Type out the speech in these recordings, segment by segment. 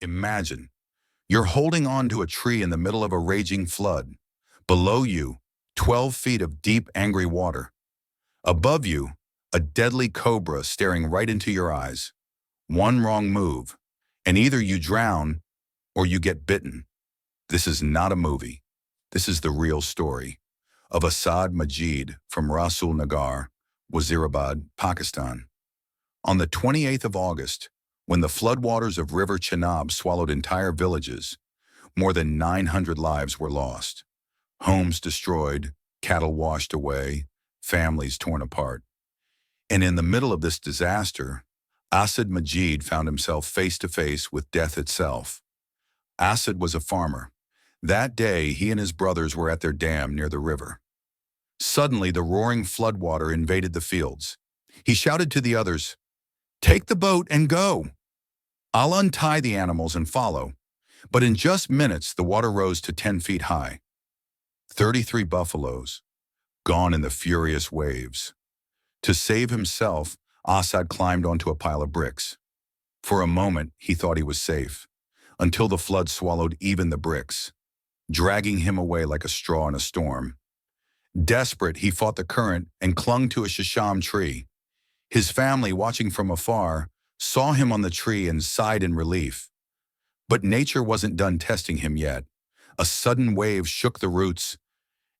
Imagine you're holding on to a tree in the middle of a raging flood. Below you, 12 feet of deep, angry water. Above you, a deadly cobra staring right into your eyes. One wrong move, and either you drown or you get bitten. This is not a movie. This is the real story of Asad Majeed from Rasool Nagar, Wazirabad, Pakistan. On the 28th of August, when the floodwaters of River Chenab swallowed entire villages, more than 900 lives were lost. Homes destroyed, cattle washed away, families torn apart. And in the middle of this disaster, Asad Majeed found himself face to face with death itself. Asad was a farmer. That day, he and his brothers were at their dam near the river. Suddenly, the roaring floodwater invaded the fields. He shouted to the others, "Take the boat and go. I'll untie the animals and follow." But in just minutes, the water rose to 10 feet high. 33 buffaloes, gone in the furious waves. To save himself, Asad climbed onto a pile of bricks. For a moment, he thought he was safe, until the flood swallowed even the bricks, dragging him away like a straw in a storm. Desperate, he fought the current and clung to a shisham tree. His family, watching from afar, saw him on the tree and sighed in relief. But nature wasn't done testing him yet. A sudden wave shook the roots,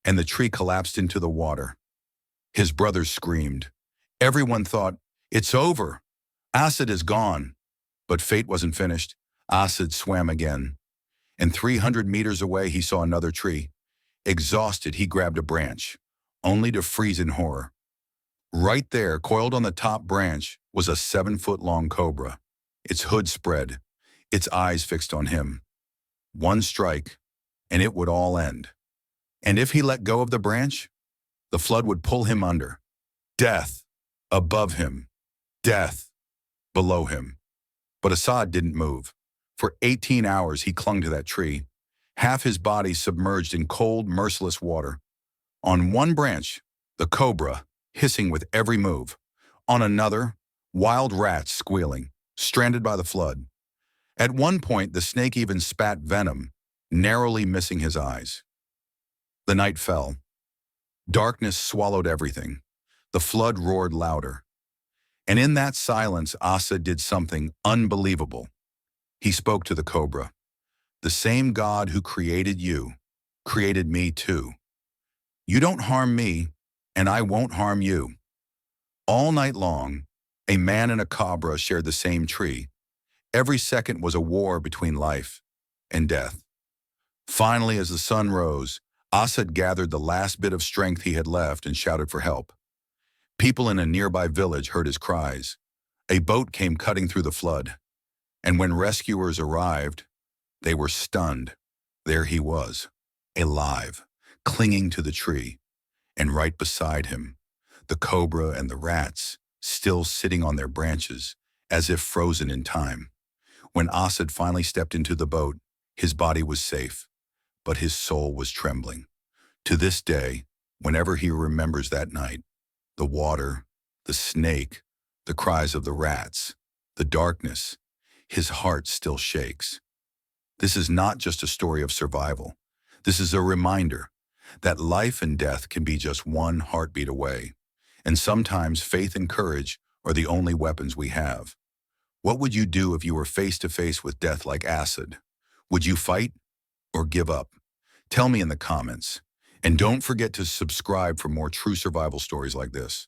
and the tree collapsed into the water. His brothers screamed. Everyone thought, "It's over. Asad is gone." But fate wasn't finished. Asad swam again. And 300 meters away, he saw another tree. Exhausted, he grabbed a branch, only to freeze in horror. Right there, coiled on the top branch, was a 7-foot-long cobra, its hood spread, its eyes fixed on him. One strike, and it would all end. And if he let go of the branch, the flood would pull him under. Death above him, death below him. But Asad didn't move. For 18 hours, he clung to that tree, half his body submerged in cold, merciless water. On one branch, the cobra, hissing with every move. On another, wild rats squealing, stranded by the flood. At one point, the snake even spat venom, narrowly missing his eyes. The night fell. Darkness swallowed everything. The flood roared louder. And in that silence, Asad did something unbelievable. He spoke to the cobra. "The same God who created you, created me too. You don't harm me, and I won't harm you." All night long, a man and a cobra shared the same tree. Every second was a war between life and death. Finally, as the sun rose, Asad gathered the last bit of strength he had left and shouted for help. People in a nearby village heard his cries. A boat came cutting through the flood. And when rescuers arrived, they were stunned. There he was, alive, clinging to the tree. And right beside him, the cobra and the rats, still sitting on their branches, as if frozen in time. When Asad finally stepped into the boat, his body was safe, but his soul was trembling. To this day, whenever he remembers that night, the water, the snake, the cries of the rats, the darkness, his heart still shakes. This is not just a story of survival. This is a reminder that life and death can be just one heartbeat away. And sometimes faith and courage are the only weapons we have. What would you do if you were face to face with death like Asad? Would you fight or give up? Tell me in the comments. And don't forget to subscribe for more true survival stories like this.